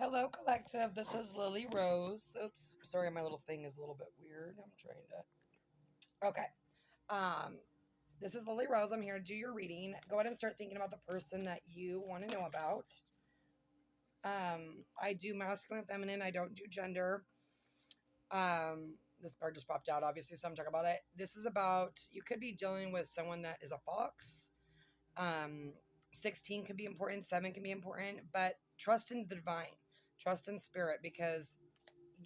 Hello, collective. This is Lily Rose. Oops, sorry, my little thing is a little bit weird. I'm trying to. Okay. This is Lily Rose. I'm here to do your reading. Go ahead and start thinking about the person that you want to know about. I do masculine and feminine. I don't do gender. This card just popped out, obviously, so I'm talking about it. This is about, you could be dealing with someone that is a fox. 16 can be important, 7 can be important, but trust in the divine, trust in spirit, because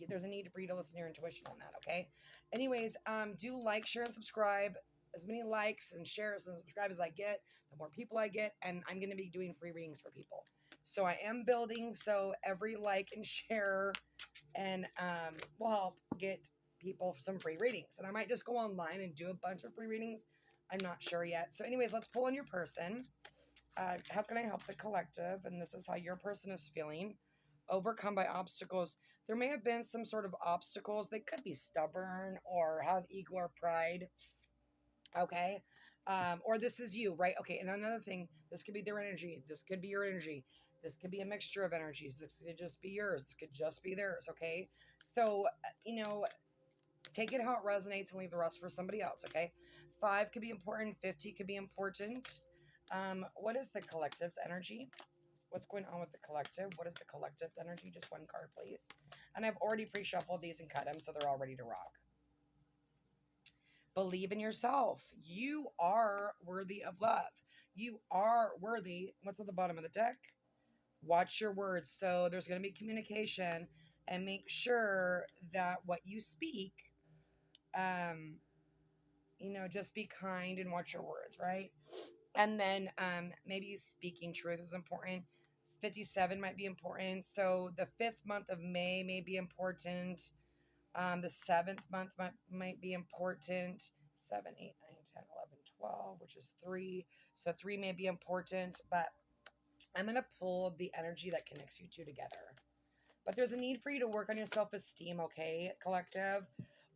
there's a need for you to listen to your intuition on that, okay? Anyways, do like, share, and subscribe. As many likes and shares and subscribe as I get, the more people I get, and I'm going to be doing free readings for people. So I am building, so every like and share and will help get people some free readings. And I might just go online and do a bunch of free readings. I'm not sure yet. So anyways, let's pull on your person. How can I help the collective? And this is how your person is feeling. Overcome by obstacles. There may have been some sort of obstacles. They could be stubborn or have ego or pride. Okay. Or this is you, right? Okay. And another thing, this could be their energy. This could be your energy. This could be a mixture of energies. This could just be yours. This could just be theirs. Okay. So, take it how it resonates and leave the rest for somebody else. Okay. 5 could be important. 50 could be important. What is the collective's energy? What's going on with the collective? What is the collective's energy? Just one card, please. And I've already pre-shuffled these and cut them, so they're all ready to rock. Believe in yourself. You are worthy of love. You are worthy. What's at the bottom of the deck? Watch your words. So there's going to be communication, and make sure that what you speak, just be kind and watch your words, right? And then maybe speaking truth is important. 57 might be important. So the 5th month of May may be important. The 7th month might be important. 7, 8, 9, 10, 11, 12, which is 3. So 3 may be important, but I'm going to pull the energy that connects you two together. But there's a need for you to work on your self-esteem, okay, collective?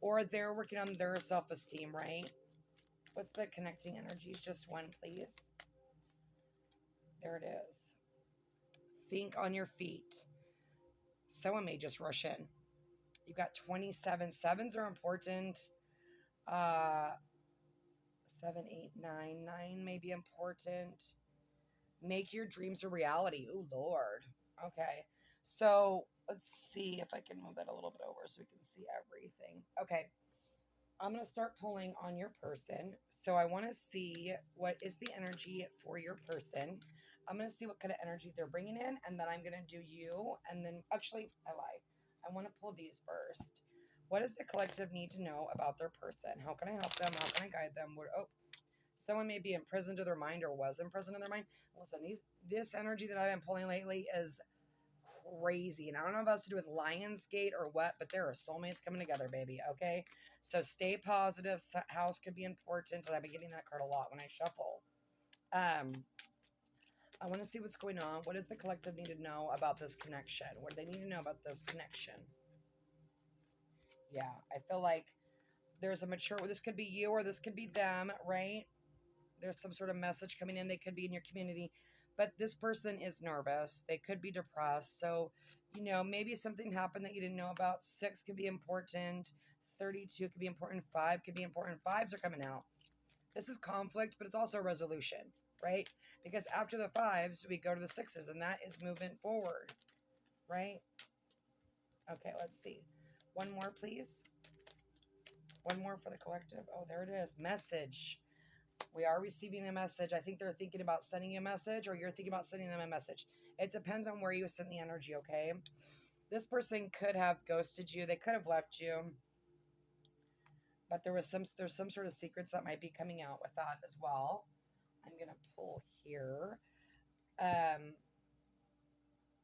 Or they're working on their self-esteem, right? What's the connecting energies? Just one, please. There it is. Think on your feet. Someone may just rush in. You got 27. 7s are important. 7, 8, 9. 9 may be important. Make your dreams a reality. Oh, Lord. Okay. So let's see if I can move that a little bit over so we can see everything. Okay. I'm going to start pulling on your person. So I want to see what is the energy for your person. I'm going to see what kind of energy they're bringing in, and then I'm going to do you. And then, actually, I lied. I want to pull these first. What does the collective need to know about their person? How can I help them? How can I guide them? Someone may be imprisoned to their mind or was imprisoned in their mind. Listen, this energy that I've been pulling lately is crazy, and I don't know if it has to do with Lionsgate or what, but there are soulmates coming together, baby. Okay, so stay positive. House could be important, and I've been getting that card a lot when I shuffle. I want to see what's going on. What does the collective need to know about this connection? What do they need to know about this connection? Yeah, I feel like there's a mature, this could be you or this could be them, right? There's some sort of message coming in. They could be in your community, but this person is nervous. They could be depressed. So, maybe something happened that you didn't know about. 6 could be important. 32 could be important. 5 could be important. 5s are coming out. This is conflict, but it's also resolution, right? Because after the 5s, we go to the 6s, and that is movement forward, right? Okay, let's see. One more, please. One more for the collective. Oh, there it is. Message. We are receiving a message. I think they're thinking about sending you a message, or you're thinking about sending them a message. It depends on where you send the energy, okay? This person could have ghosted you. They could have left you. But there's some sort of secrets that might be coming out with that as well. I'm going to pull here.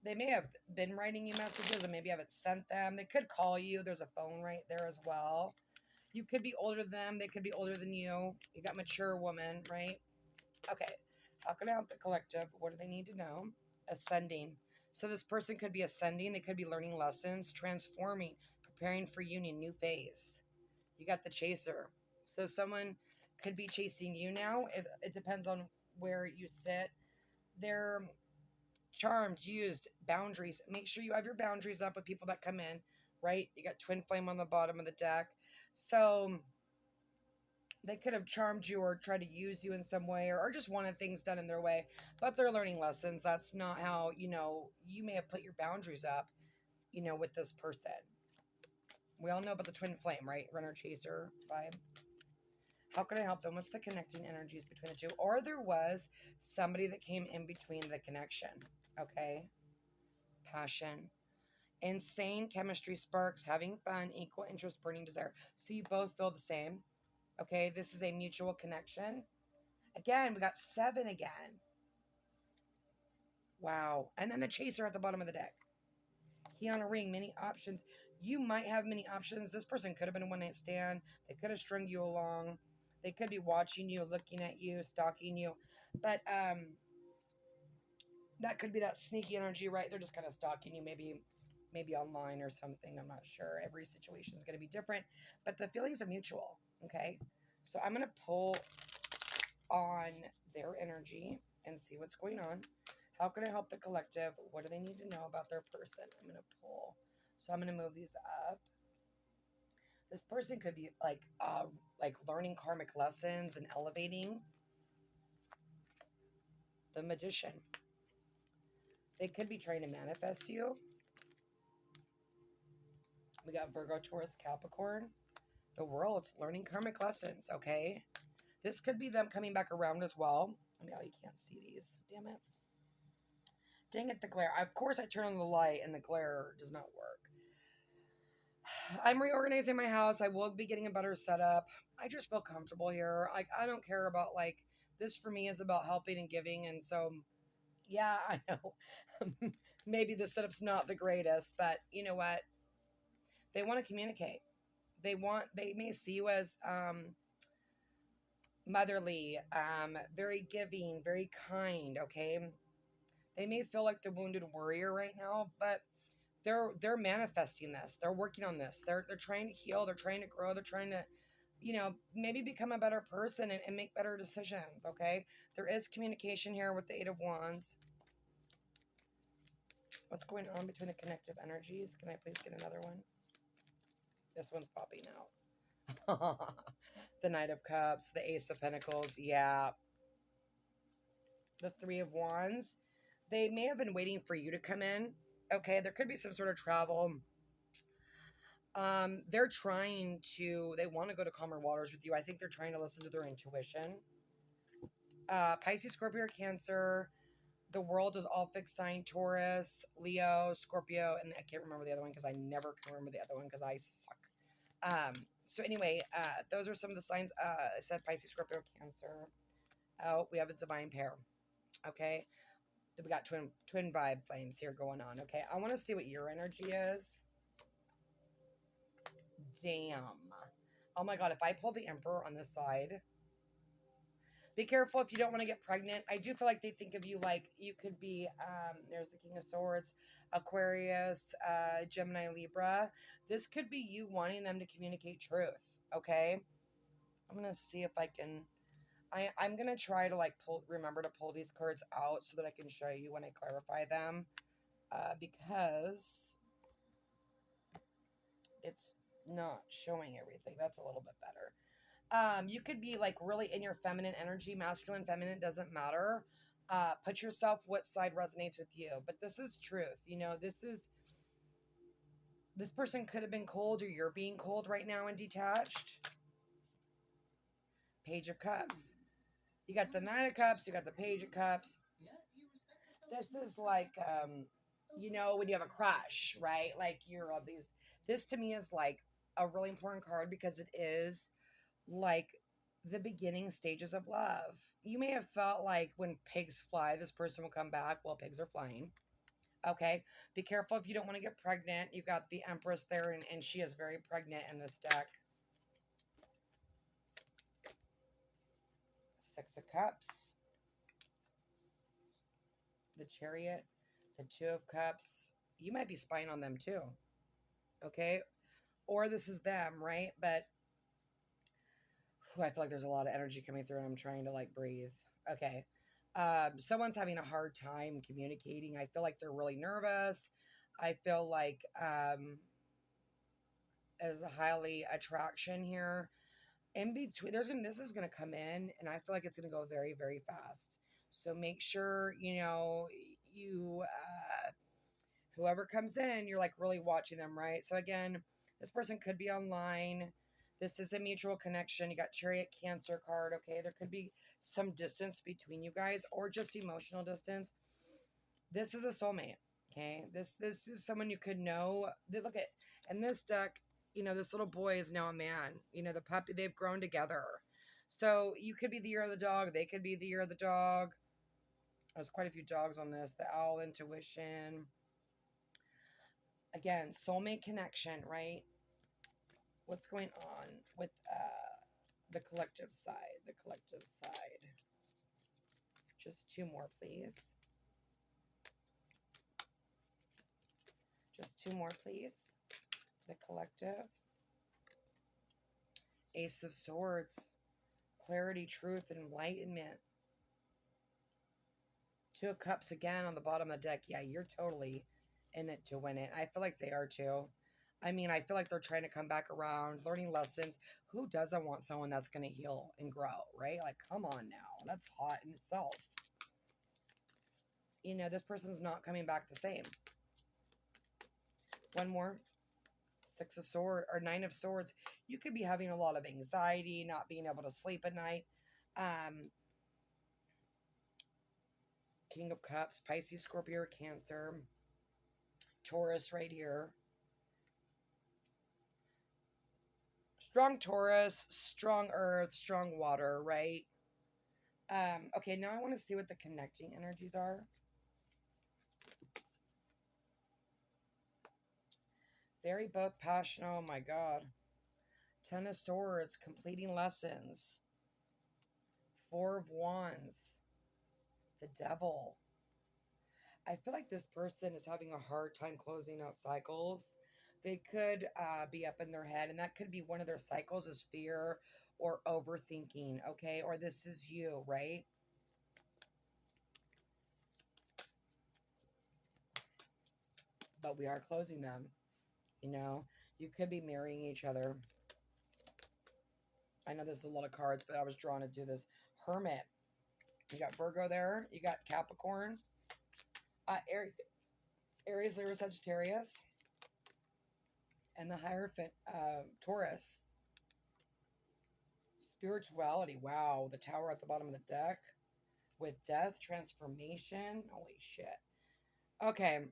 They may have been writing you messages and maybe haven't sent them. They could call you. There's a phone right there as well. You could be older than them. They could be older than you. You got mature woman, right? Okay. How can I help the collective? What do they need to know? Ascending. So this person could be ascending. They could be learning lessons, transforming, preparing for union, new phase. You got the chaser. So someone could be chasing you now. It depends on where you sit. They're charmed, used, boundaries. Make sure you have your boundaries up with people that come in, right? You got twin flame on the bottom of the deck. So they could have charmed you or tried to use you in some way, or just wanted things done in their way, but they're learning lessons. That's not how, you may have put your boundaries up, with this person. We all know about the twin flame, right? Runner chaser vibe. How can I help them? What's the connecting energies between the two? Or there was somebody that came in between the connection. Okay. Passion. Insane chemistry sparks, having fun, equal interest, burning desire. So you both feel the same. Okay. This is a mutual connection. Again, we got 7 again. Wow. And then the chaser at the bottom of the deck. Key on a ring, many options. You might have many options. This person could have been a one-night stand. They could have strung you along. They could be watching you, looking at you, stalking you. But that could be that sneaky energy, right? They're just kind of stalking you, maybe online or something. I'm not sure. Every situation is going to be different. But the feelings are mutual, okay? So I'm going to pull on their energy and see what's going on. How can I help the collective? What do they need to know about their person? I'm going to pull. So I'm going to move these up. This person could be like learning karmic lessons and elevating. The Magician. They could be trying to manifest you. We got Virgo, Taurus, Capricorn. The World, learning karmic lessons, okay? This could be them coming back around as well. I mean, you can't see these. Damn it. Dang it, the glare. Of course, I turn on the light and the glare does not work. I'm reorganizing my house. I will be getting a better setup. I just feel comfortable here. Like, I don't care about, this for me is about helping and giving. And so, yeah, I know. Maybe the setup's not the greatest, but you know what? They want to communicate. They may see you as motherly, very giving, very kind, okay? They may feel like the wounded warrior right now, but they're manifesting this. They're working on this. They're trying to heal. They're trying to grow. They're trying to, maybe become a better person and make better decisions, okay? There is communication here with the 8 of Wands. What's going on between the connective energies? Can I please get another one? This one's popping out. The Knight of Cups, the Ace of Pentacles, yeah. The 3 of Wands. They may have been waiting for you to come in. Okay, there could be some sort of travel. They want to go to calmer waters with you. I think they're trying to listen to their intuition. Pisces, Scorpio, Cancer. The World is all fixed sign. Taurus, Leo, Scorpio, and I can't remember the other one because I never can remember the other one because I suck. So anyway, those are some of the signs. I said Pisces, Scorpio, Cancer. Oh, we have a divine pair. Okay. We got twin vibe flames here going on. Okay. I want to see what your energy is. Damn. Oh my God. If I pull the Emperor on this side, be careful if you don't want to get pregnant. I do feel like they think of you like you could be, there's the King of Swords, Aquarius, Gemini, Libra. This could be you wanting them to communicate truth. Okay. I'm going to see if I can, I'm going to try to remember to pull these cards out so that I can show you when I clarify them. Because it's not showing everything. That's a little bit better. You could be really in your feminine energy, masculine, feminine, doesn't matter. Put yourself what side resonates with you. But this is truth. This person could have been cold or you're being cold right now and detached. Page of Cups. You got the Nine of Cups. You got the Page of Cups. This is when you have a crush, right? You're of these. This to me is a really important card because it is the beginning stages of love. You may have felt like when pigs fly, this person will come back. Well, pigs are flying. Okay. Be careful if you don't want to get pregnant. You've got the Empress there, and she is very pregnant in this deck. 6 of Cups. The Chariot. The 2 of Cups. You might be spying on them too. Okay. Or this is them, right? But I feel like there's a lot of energy coming through and I'm trying to breathe. Okay. Someone's having a hard time communicating. I feel like they're really nervous. I feel like there's a highly attraction here. In between, this is gonna come in, and I feel like it's gonna go very, very fast. So make sure you whoever comes in, you're like really watching them, right? So again, this person could be online. This is a mutual connection. You got Chariot, Cancer card. Okay, there could be some distance between you guys, or just emotional distance. This is a soulmate. Okay, this is someone you could know. Look at, in this deck, this little boy is now a man. The puppy, they've grown together. So you could be the year of the dog. They could be the year of the dog. There's quite a few dogs on this. The owl, intuition. Again, soulmate connection, right? What's going on with the collective side? The collective side. Just two more, please. Just two more, please. The collective. Ace of Swords. Clarity, truth, and enlightenment. Two of Cups again on the bottom of the deck. Yeah, you're totally in it to win it. I feel like they are too. I mean, I feel like they're trying to come back around, learning lessons. Who doesn't want someone that's going to heal and grow, right? Like, come on now. That's hot in itself. This person's not coming back the same. One more. Six of Swords or Nine of Swords. You could be having a lot of anxiety, not being able to sleep at night. King of Cups, Pisces, Scorpio, Cancer, Taurus right here. Strong Taurus, strong Earth, strong water, right? Okay, now I want to see what the connecting energies are. Very both passionate. Oh my God. Ten of Swords, completing lessons. Four of Wands. The Devil. I feel like this person is having a hard time closing out cycles. They could be up in their head, and that could be one of their cycles is fear or overthinking, okay? Or this is you, right? But we are closing them, You could be marrying each other. I know this is a lot of cards, but I was drawn to do this. Hermit. You got Virgo there. You got Capricorn. Aries, Leo, Sagittarius. And the Hierophant, Taurus. Spirituality. Wow. The Tower at the bottom of the deck. With death, transformation. Holy shit. Okay.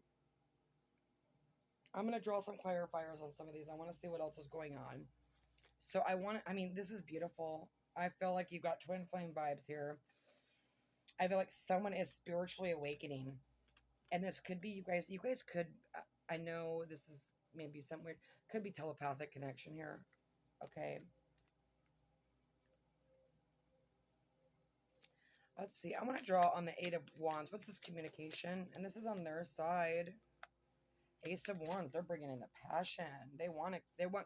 I'm going to draw some clarifiers on some of these. I want to see what else is going on. So this is beautiful. I feel like you've got twin flame vibes here. I feel like someone is spiritually awakening. And this could be you guys could, I know this is maybe some weird, could be telepathic connection here. Okay. Let's see. I want to draw on the Eight of Wands. What's this communication? And this is on their side. Ace of Wands. They're bringing in the passion. They want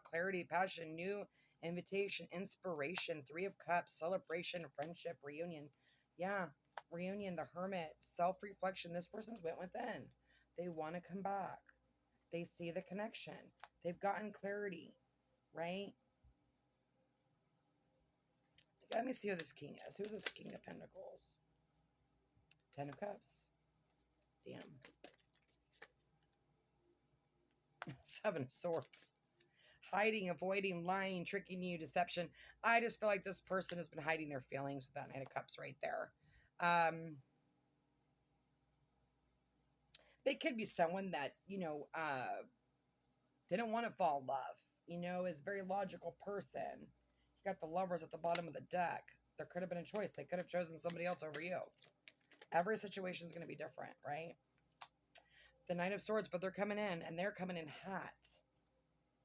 clarity, passion, new invitation, inspiration. Three of Cups, celebration, friendship, reunion. Yeah, reunion, the Hermit, self-reflection. This person's went within. They want to come back. They see the connection. They've gotten clarity, right? Let me see who this king is. Who's this King of Pentacles? Ten of Cups. Damn. Seven of Swords. Hiding, avoiding, lying, tricking you, deception. I just feel like this person has been hiding their feelings with that Knight of Cups right there. They could be someone that, didn't want to fall in love, is a very logical person. You got the Lovers at the bottom of the deck. There could have been a choice. They could have chosen somebody else over you. Every situation is going to be different, right? The Knight of Swords, but they're coming in, and they're coming in hot.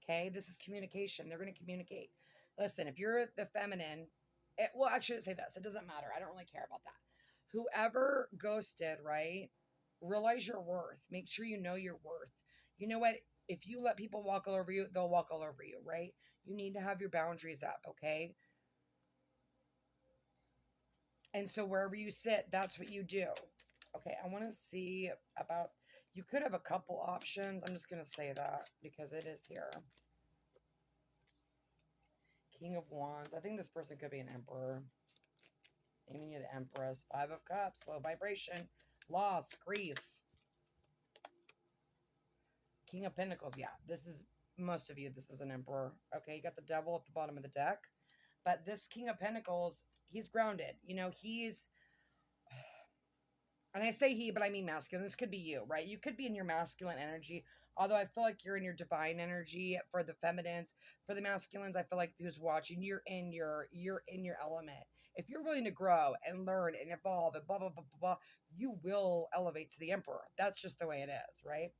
Okay, this is communication. They're going to communicate. Listen, if you're the feminine, well, actually, say this. It doesn't matter. I don't really care about that. Whoever ghosted, right? Realize your worth. Make sure you know your worth. You know what? If you let people walk all over you, they'll walk all over you, right? You need to have your boundaries up, okay? And so wherever you sit, that's what you do. Okay, I want to see about, you could have a couple options. I'm just going to say that because it is here. King of Wands. I think this person could be an emperor. Even you're the Empress. Five of Cups. Low vibration. Loss. Grief. King of Pentacles. Yeah, this is, most of you, this is an emperor. Okay, you got the Devil at the bottom of the deck. But this King of Pentacles, he's grounded. You know, he's, and I say he, but I mean masculine. This could be you, right? You could be in your masculine energy. Although I feel like you're in your divine energy for the feminines. For the masculines, I feel like who's watching, you're in your element. If you're willing to grow and learn and evolve and blah, blah, blah, blah, blah, you will elevate to the emperor. That's just the way it is, right?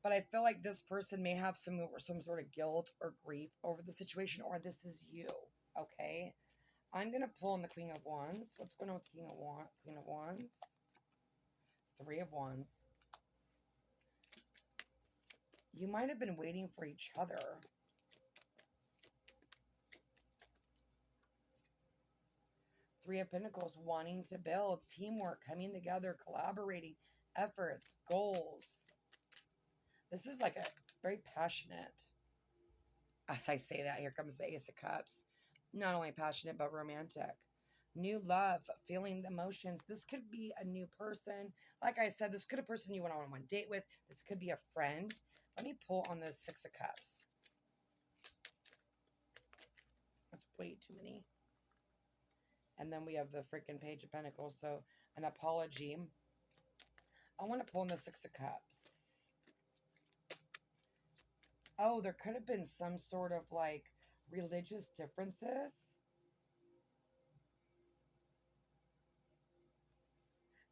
But I feel like this person may have some sort of guilt or grief over the situation, or this is you, okay? I'm going to pull on the Queen of Wands. What's going on with the Queen of Wands? Three of Wands. You might have been waiting for each other. Three of Pentacles, wanting to build, teamwork, coming together, collaborating, efforts, goals. This is like a very passionate, as I say that, here comes the Ace of Cups. Not only passionate, but romantic. New love, feeling the emotions. This could be a new person. Like I said, this could be a person you went on one date with. This could be a friend. Let me pull on those Six of Cups. That's way too many. And then we have the freaking Page of Pentacles. So an apology. I want to pull on the Six of Cups. Oh, there could have been some sort of like religious differences.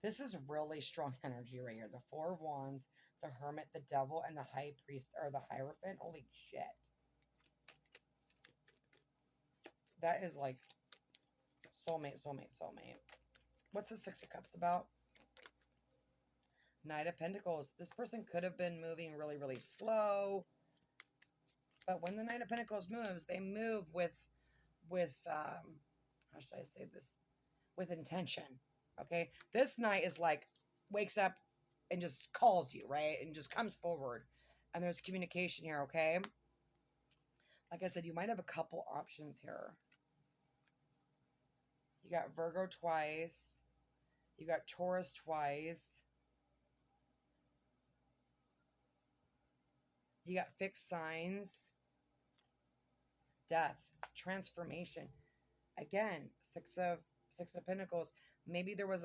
This is really strong energy right here. The Four of Wands, the Hermit, the Devil, and the High Priest, or the Hierophant. Holy shit. That is like soulmate, soulmate, soulmate. What's the Six of Cups about? Knight of Pentacles. This person could have been moving really, really slow. But when the Knight of Pentacles moves, they move with how should I say this? With intention. Okay? This Knight is like, wakes up and just calls you, right? And just comes forward. And there's communication here, okay? Like I said, you might have a couple options here. You got Virgo twice. You got Taurus twice. You got fixed signs. Death. Transformation. Again, Six of Pentacles. Maybe there was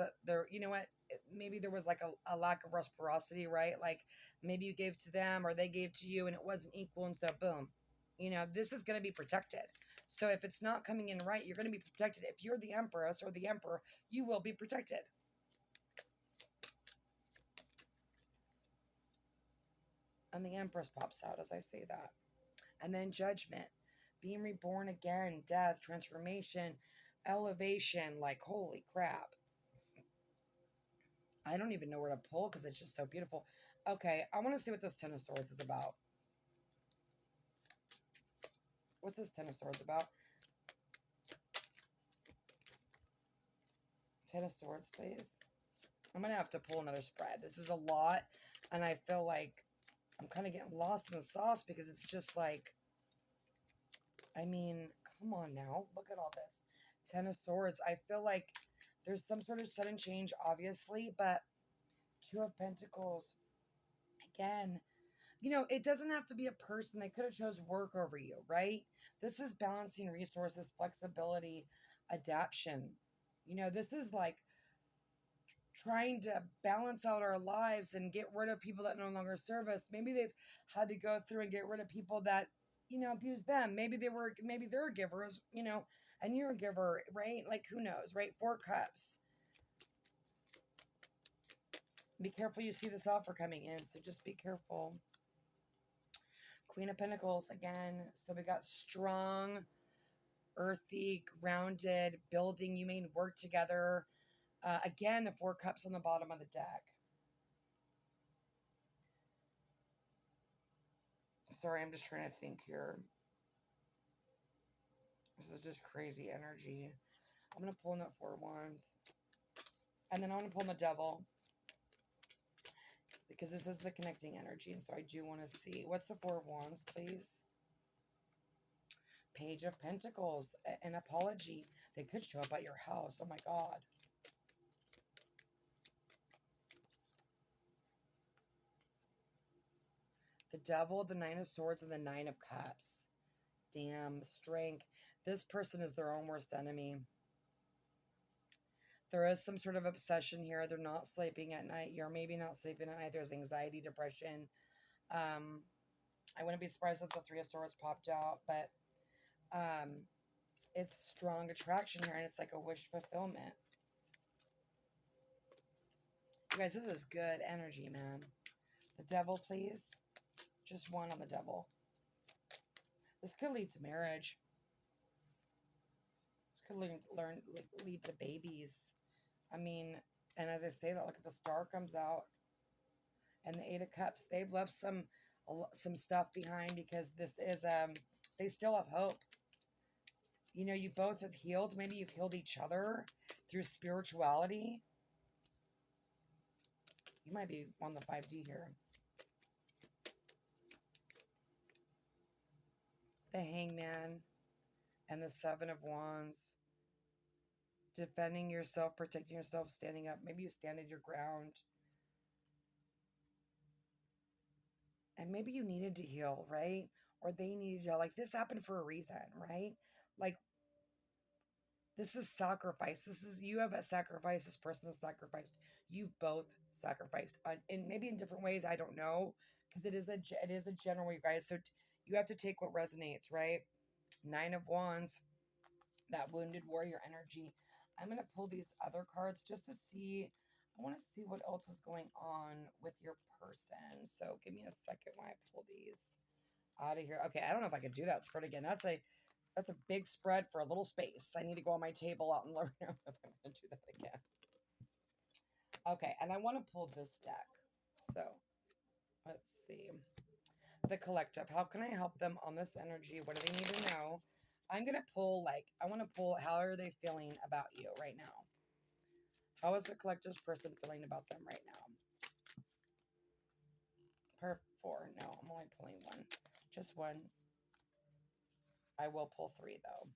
you know what? Maybe there was like a lack of reciprocity, right? Like maybe you gave to them or they gave to you and it wasn't equal. And so boom, you know, this is going to be protected. So if it's not coming in right, you're going to be protected. If you're the Empress or the Emperor, you will be protected. And the Empress pops out as I say that. And then Judgment, being reborn again, death, transformation, elevation, like holy crap. I don't even know where to pull because it's just so beautiful. Okay, I want to see what this Ten of Swords is about. What's this Ten of Swords about? Ten of Swords, please. I'm going to have to pull another spread. This is a lot, and I feel like I'm kind of getting lost in the sauce because it's just like, I mean, come on now. Look at all this. Ten of Swords. I feel like there's some sort of sudden change, obviously, but Two of Pentacles, again, you know, it doesn't have to be a person. They could have chose work over you, right? This is balancing resources, flexibility, adaptation. You know, this is like trying to balance out our lives and get rid of people that no longer serve us. Maybe they've had to go through and get rid of people that, you know, abuse them. Maybe they're givers, you know, and you're a giver, right? Like, who knows, right? Four Cups. Be careful, you see this offer coming in, so just be careful. Queen of Pentacles again. So we got strong, earthy, grounded, building. You may work together. Again, the Four Cups on the bottom of the deck. Sorry, I'm just trying to think here. This is just crazy energy. I'm going to pull in that Four of Wands. And then I'm going to pull in the Devil. Because this is the connecting energy. And so I do want to see. What's the Four of Wands, please? Page of Pentacles. An apology. They could show up at your house. Oh my God. The Devil, the Nine of Swords, and the Nine of Cups. Damn, strength. This person is their own worst enemy. There is some sort of obsession here. They're not sleeping at night. You're maybe not sleeping at night. There's anxiety, depression. I wouldn't be surprised if the Three of Swords popped out, but it's strong attraction here, and it's like a wish fulfillment. You guys, this is good energy, man. The Devil, please. Just one on the Devil. This could lead to marriage. This could lead to babies. I mean, and as I say that, look at the Star comes out. And the Eight of Cups. They've left some stuff behind because this is, they still have hope. You know, you both have healed. Maybe you've healed each other through spirituality. You might be on the 5D here. The Hangman and the Seven of Wands. Defending yourself, protecting yourself, standing up. Maybe you stand your ground. And maybe you needed to heal, right? Or they needed to heal. Like, this happened for a reason, right? Like, this is sacrifice. You have a sacrifice. This person has sacrificed. You've both sacrificed. And maybe in different ways, I don't know. Because it is a general, you guys. So you have to take what resonates, right? Nine of Wands. That wounded warrior energy. I'm going to pull these other cards just to see. I want to see what else is going on with your person. So give me a second while I pull these out of here. Okay, I don't know if I could do that spread again. That's a big spread for a little space. I need to go on my table out and learn if I'm going to do that again. Okay, and I want to pull this deck. So let's see. The Collective. How can I help them on this energy? What do they need to know? I'm going to pull, I want to pull, how are they feeling about you right now? How is the Collective's person feeling about them right now? Per 4. No, I'm only pulling one. Just one. I will pull 3, though.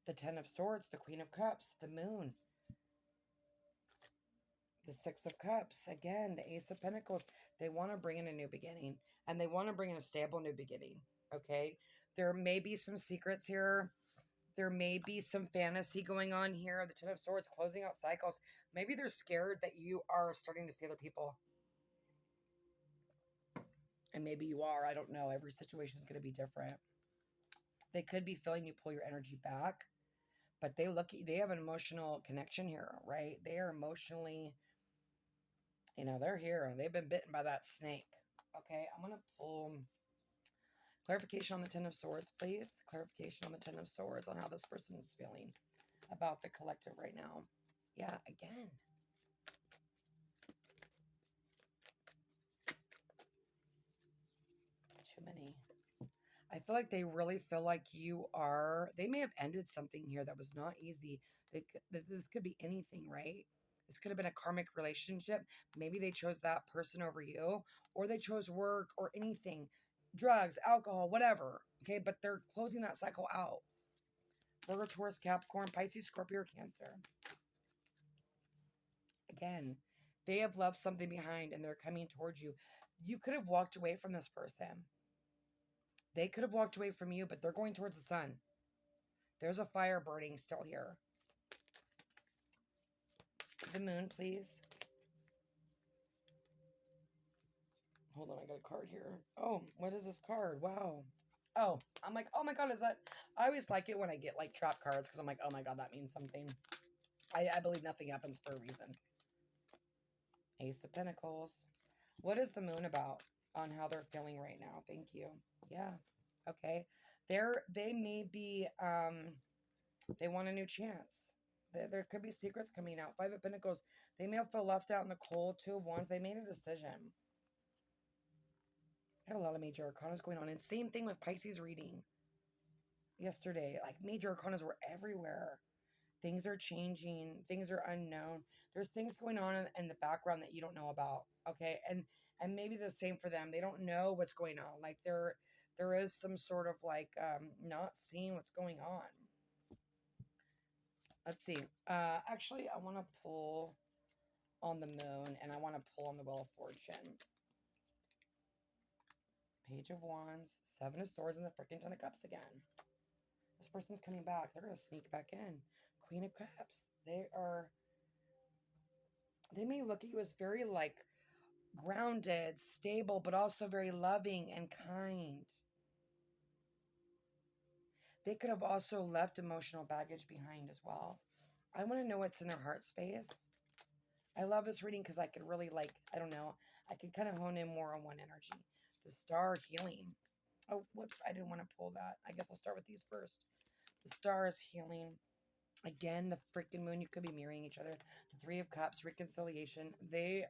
The Ten of Swords, the Queen of Cups, the Moon. The Six of Cups, again, the Ace of Pentacles. They want to bring in a new beginning, and they want to bring in a stable new beginning, okay? There may be some secrets here. There may be some fantasy going on here. The Ten of Swords, closing out cycles. Maybe they're scared that you are starting to see other people. And maybe you are. I don't know. Every situation is going to be different. They could be feeling you pull your energy back. But they have an emotional connection here, right? They are emotionally, they're here. They've been bitten by that snake. Okay, I'm going to pull clarification on the Ten of Swords, please. Clarification on the Ten of Swords on how this person is feeling about the Collective right now. Yeah, again. Too many. I feel like they really feel like they may have ended something here that was not easy. This could be anything, right? This could have been a karmic relationship. Maybe they chose that person over you, or they chose work or anything, drugs, alcohol, whatever. Okay, but they're closing that cycle out. Virgo, Taurus, Capricorn, Pisces, Scorpio, or Cancer. Again, they have left something behind and they're coming towards you. You could have walked away from this person. They could have walked away from you, but they're going towards the sun. There's a fire burning still here. The Moon, please. Hold on, I got a card here. Oh, what is this card? Wow. Oh, I'm like, oh my God, is that... I always like it when I get trap cards because I'm like, oh my God, that means something. I believe nothing happens for a reason. Ace of Pentacles. What is the Moon about on how they're feeling right now? Thank you. Yeah. Okay. They may be, they want a new chance. There could be secrets coming out. Five of Pentacles. They may feel left out in the cold. Two of Wands. They made a decision. Had a lot of major arcanas going on. And same thing with Pisces reading. yesterday. Like major arcanas were everywhere. Things are changing. Things are unknown. There's things going on in the background that you don't know about. Okay. And maybe the same for them. They don't know what's going on. Like there is some sort of like not seeing what's going on. Let's see. Actually I want to pull on the moon and I want to pull on the Wheel of Fortune. Page of Wands, Seven of Swords, and the freaking Ten of Cups again. This person's coming back. They're going to sneak back in. Queen of Cups. They may look at you as very like grounded, stable, but also very loving and kind. They could have also left emotional baggage behind as well. I want to know what's in their heart space. I love this reading because I could really like, I don't know, I could kind of hone in more on one energy. The Star of Healing. Oh, whoops, I didn't want to pull that. I guess I'll start with these first. The Star is Healing. Again, the freaking moon, you could be mirroring each other. The Three of Cups, reconciliation. They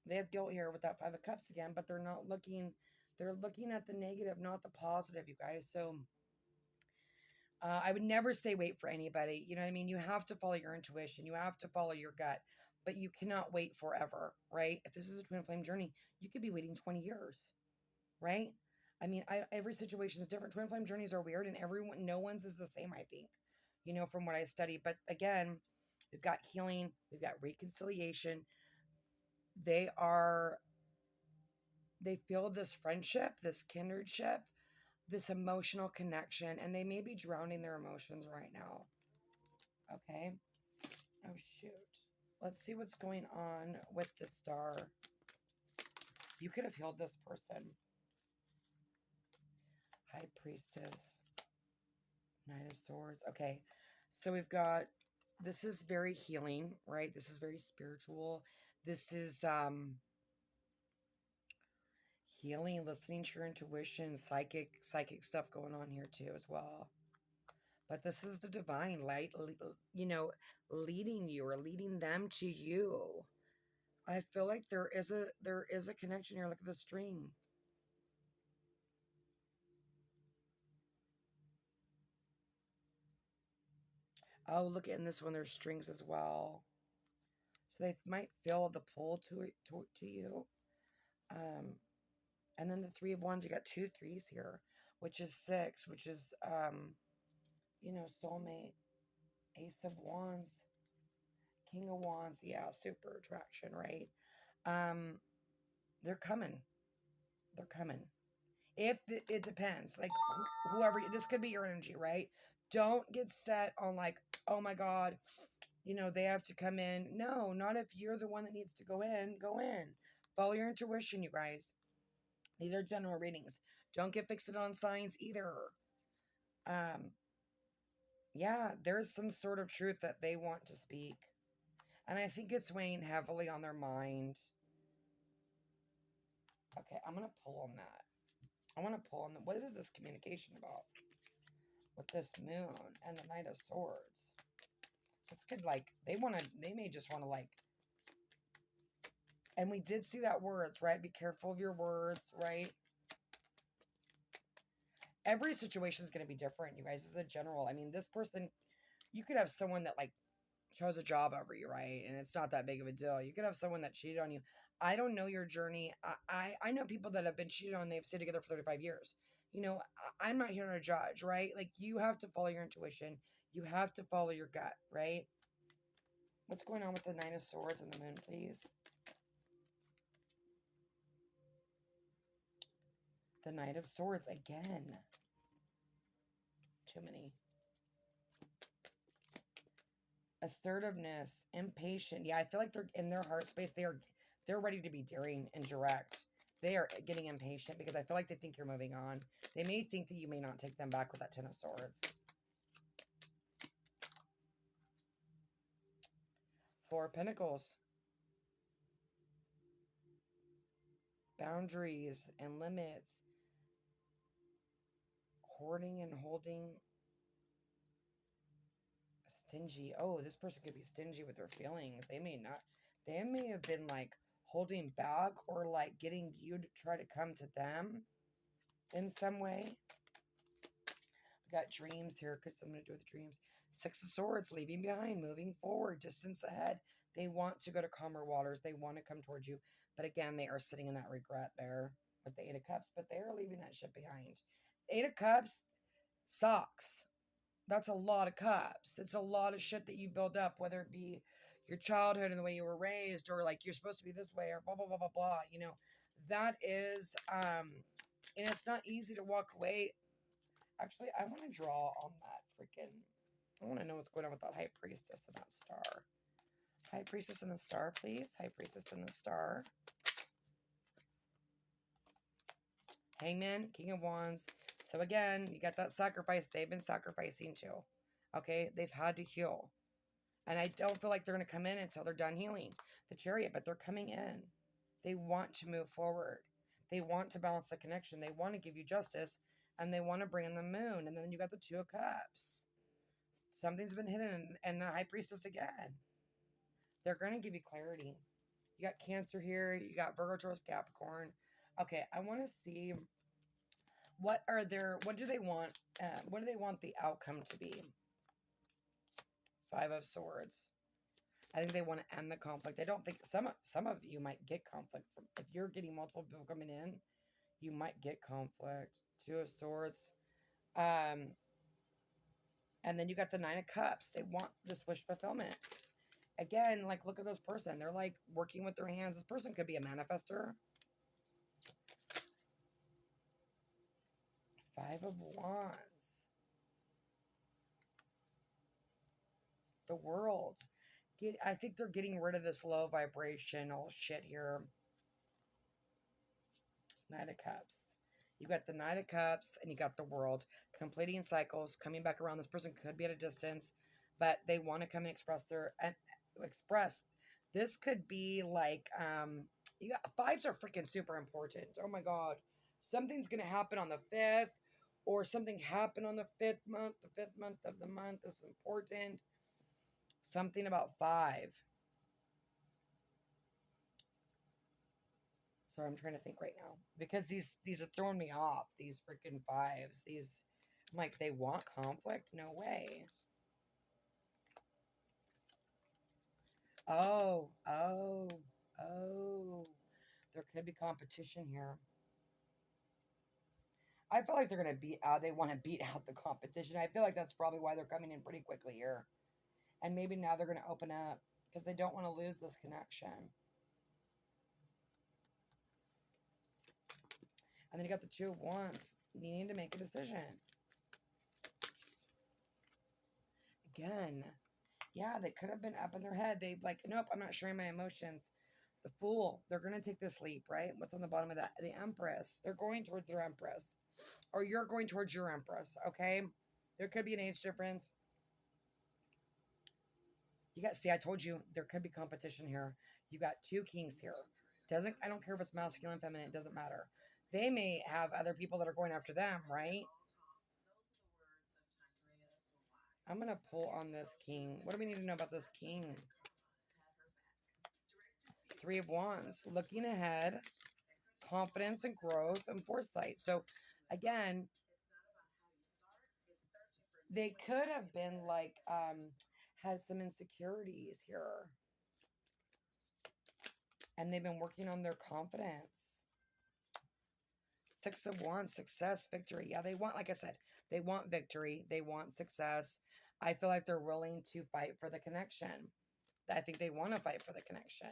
have guilt here with that Five of Cups again, but they're looking at the negative, not the positive, you guys. So I would never say wait for anybody. You know what I mean? You have to follow your intuition. You have to follow your gut, but you cannot wait forever, right? If this is a twin flame journey, you could be waiting 20 years, right? I mean, every situation is different. Twin flame journeys are weird and no one's is the same, I think, from what I study. But again, we've got healing, we've got reconciliation. They feel this friendship, this kindredship, this emotional connection, and they may be drowning their emotions right now. Okay. Oh, shoot. Let's see what's going on with the Star. You could have healed this person. High Priestess. Knight of Swords. Okay. So we've got, this is very healing, right? This is very spiritual. This is healing, listening to your intuition, psychic stuff going on here too as well. But this is the divine light, leading you or leading them to you. I feel like there is a connection here. Look at the string. Oh, look at in this one, there's strings as well. So they might feel the pull to you. And then the Three of Wands, you got 2 3s here, which is 6, which is, soulmate. Ace of Wands, King of Wands. Yeah, super attraction, right? They're coming. They're coming. It depends. Like, whoever, this could be your energy, right? Don't get set on like, oh my God, they have to come in. No, not if you're the one that needs to go in. Go in. Follow your intuition, you guys. These are general readings. Don't get fixated on signs either. Yeah, there's some sort of truth that they want to speak. And I think it's weighing heavily on their mind. Okay, I'm going to pull on that. I want to pull on what is this communication about? With this moon and the Knight of Swords. This could they may just want to and we did see that words, right? Be careful of your words, right? Every situation is going to be different, you guys. This is a general. I mean, this person, you could have someone that chose a job over you, right? And it's not that big of a deal. You could have someone that cheated on you. I don't know your journey. I know people that have been cheated on. They've stayed together for 35 years. I'm not here to judge, right? Like, you have to follow your intuition. You have to follow your gut, right? What's going on with the Nine of Swords and the moon, please? The Knight of Swords again. Too many. Assertiveness, impatient. Yeah, I feel like they're in their heart space. They're ready to be daring and direct. They are getting impatient because I feel like they think you're moving on. They may think that you may not take them back with that Ten of Swords. Four of Pentacles. Boundaries and limits. Hoarding and holding. Stingy. Oh, this person could be stingy with their feelings. They may not. They may have been holding back or getting you to try to come to them in some way. Got dreams here. Could something to do with dreams? Six of Swords, leaving behind, moving forward, distance ahead. They want to go to calmer waters. They want to come towards you. But again, they are sitting in that regret there with the Eight of Cups. But they are leaving that shit behind. Eight of Cups sucks. That's a lot of cups. It's a lot of shit that you build up, whether it be your childhood and the way you were raised, or like you're supposed to be this way, or blah, blah, blah, blah, blah. You know, that is, and it's not easy to walk away. Actually, I want to draw on that freaking, I want to know what's going on with that High Priestess and that Star. High Priestess and the Star, please. High Priestess and the Star. Hangman, King of Wands. So again, you got that sacrifice. They've been sacrificing too. Okay, they've had to heal. And I don't feel like they're going to come in until they're done healing. The Chariot, but they're coming in. They want to move forward. They want to balance the connection. They want to give you justice. And they want to bring in the moon. And then you got the Two of Cups. Something's been hidden. And the High Priestess again. They're going to give you clarity. You got Cancer here. You got Virgo, Taurus, Capricorn. Okay, I want to see what do they want? What do they want the outcome to be? Five of Swords. I think they want to end the conflict. I don't think some of you might get conflict from, if you're getting multiple people coming in, you might get conflict. Two of Swords. And then you got the Nine of Cups. They want this wish fulfillment. Again, like, look at this person. They're like working with their hands. This person could be a manifester. Five of Wands. The World. I think they're getting rid of this low vibrational shit here. Knight of Cups. You got the Knight of Cups and you got the World. Completing cycles, coming back around. This person could be at a distance, but they want to come and express. This could be like, you got fives are freaking super important. Oh my God. Something's going to happen on the 5th, or something happened on the 5th month. The 5th month of the month is important. Something about 5. Sorry, I'm trying to think right now. Because these are throwing me off. These freaking 5s. These, I'm like, they want conflict? No way. Oh. There could be competition here. I feel like they're going to beat out. They want to beat out the competition. I feel like that's probably why they're coming in pretty quickly here. And maybe now they're going to open up because they don't want to lose this connection. And then you got the Two of Wands, needing to make a decision. Again, yeah, they could have been up in their head. They like, nope, I'm not sharing my emotions. The Fool, they're going to take this leap, right? What's on the bottom of that? The Empress. They're going towards their Empress. Or you're going towards your Empress, okay? There could be an age difference. You got, see, I told you, there could be competition here. You got 2 kings here. I don't care if it's masculine, feminine, it doesn't matter. They may have other people that are going after them, right? I'm going to pull on this king. What do we need to know about this king? 3 of Wands. Looking ahead. Confidence and growth and foresight. So, again, they could have been like, had some insecurities here. And they've been working on their confidence. 6 of Wands, success, victory. Yeah, they want, like I said, they want victory. They want success. I feel like they're willing to fight for the connection. I think they want to fight for the connection.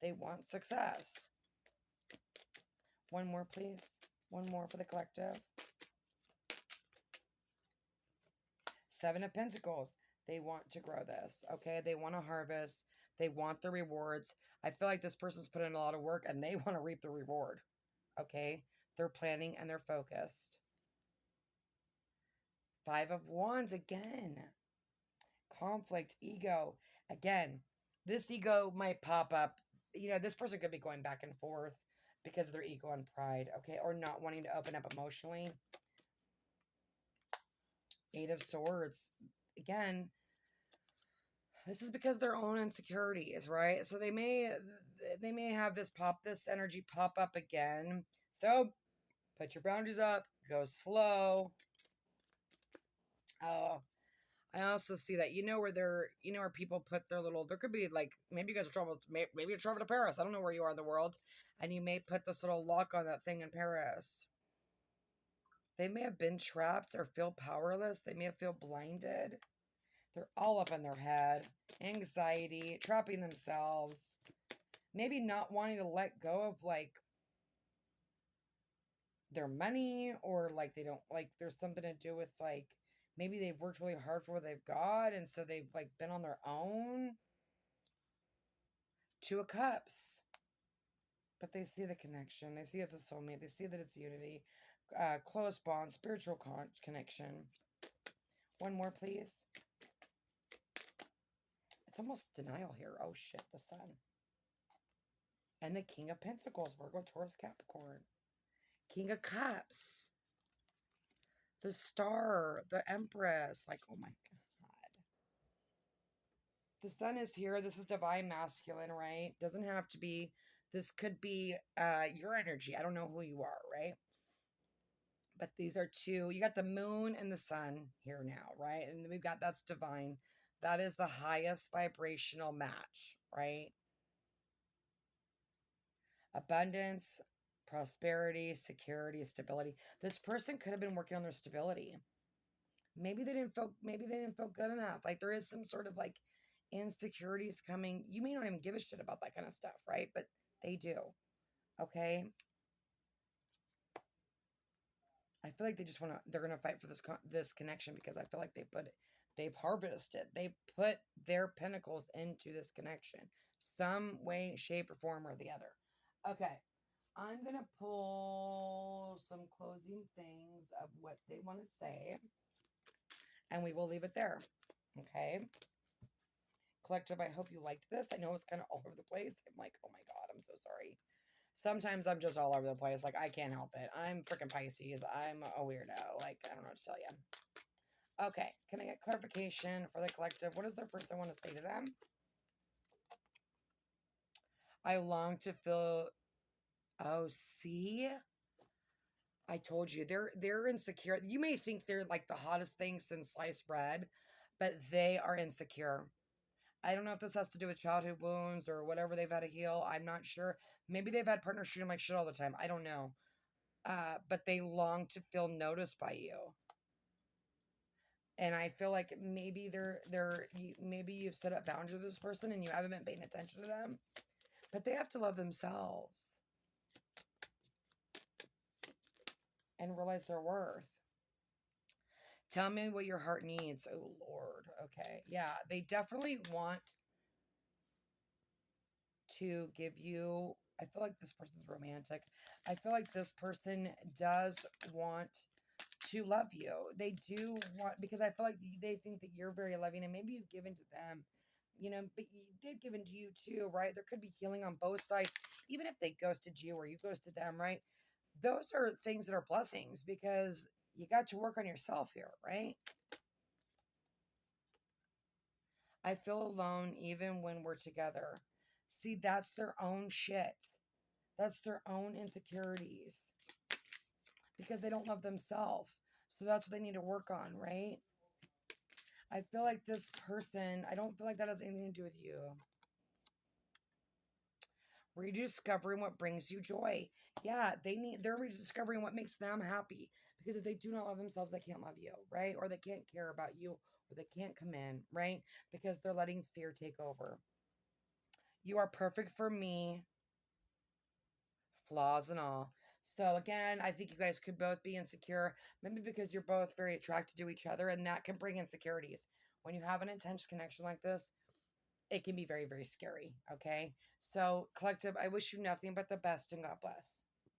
They want success. One more, please. One more for the collective. 7 of Pentacles. They want to grow this, okay? They want to harvest. They want the rewards. I feel like this person's put in a lot of work and they want to reap the reward, okay? They're planning and they're focused. 5 of Wands again. Conflict, ego. Again, this ego might pop up. You know, this person could be going back and forth because of their ego and pride, okay? Or not wanting to open up emotionally. 8 of Swords. Again, this is because their own insecurities, right? So they may have this energy pop up again. So put your boundaries up, go slow. Oh, I also see that, where where people put their little, there could be like, maybe you guys are traveling, maybe you're traveling to Paris. I don't know where you are in the world. And you may put this little lock on that thing in Paris. They may have been trapped or feel powerless. They may have feel blinded. They're all up in their head. Anxiety, trapping themselves. Maybe not wanting to let go of like their money, or like they don't like, there's something to do with like, maybe they've worked really hard for what they've got, and so they've like been on their own. Two of Cups. But they see the connection. They see it's a soulmate. They see that it's unity, close bond, spiritual connection. One more, please. It's almost denial here. Oh shit, the Sun. And the King of Pentacles, Virgo, Taurus, Capricorn. King of Cups. The Star, the Empress. Like, oh my God. The Sun is here. This is divine masculine, right? Doesn't have to be. This could be your energy. I don't know who you are, right? But these are two. You got the Moon and the Sun here now, right? And we've got, that's divine. That is the highest vibrational match, right? Abundance, prosperity, security, stability. This person could have been working on their stability. Maybe they didn't feel good enough. Like there is some sort of like insecurities coming. You may not even give a shit about that kind of stuff, right? But they do. Okay. I feel like they're going to fight for this connection, because I feel like they've harvested, they put their pentacles into this connection, some way, shape, or form, or the other. Okay. I'm going to pull some closing things of what they want to say, and we will leave it there. Okay. Collective, I hope you liked this. I know it's kind of all over the place. I'm like, oh my God, I'm so sorry. Sometimes I'm just all over the place. Like, I can't help it. I'm freaking Pisces. I'm a weirdo. Like, I don't know what to tell you. Okay. Can I get clarification for the collective? What does their person want to say to them? I long to feel... Oh, see? I told you. They're insecure. You may think they're like the hottest thing since sliced bread, but they are insecure. I don't know if this has to do with childhood wounds or whatever they've had to heal. I'm not sure. Maybe they've had partners treat them like shit all the time. I don't know. But they long to feel noticed by you. And I feel like maybe maybe you've set up boundaries with this person and you haven't been paying attention to them. But they have to love themselves and realize their worth. Tell me what your heart needs. Oh, Lord. Okay. Yeah, they definitely want to give you... I feel like this person's romantic. I feel like this person does want to love you. They do want, because I feel like they think that you're very loving, and maybe you've given to them, but they've given to you too, right? There could be healing on both sides, even if they ghosted you or you ghosted them, right? Those are things that are blessings, because you got to work on yourself here, right? I feel alone even when we're together. See, that's their own shit. That's their own insecurities, because they don't love themselves. So that's what they need to work on, right? I feel like this person, I don't feel like that has anything to do with you. Rediscovering what brings you joy. Yeah, they're rediscovering what makes them happy. Because if they do not love themselves, they can't love you, right? Or they can't care about you, or they can't come in, right? Because they're letting fear take over. You are perfect for me, flaws and all. So again, I think you guys could both be insecure, maybe because you're both very attracted to each other, and that can bring insecurities. When you have an intense connection like this, it can be very, very scary. Okay. So collective, I wish you nothing but the best, and God bless.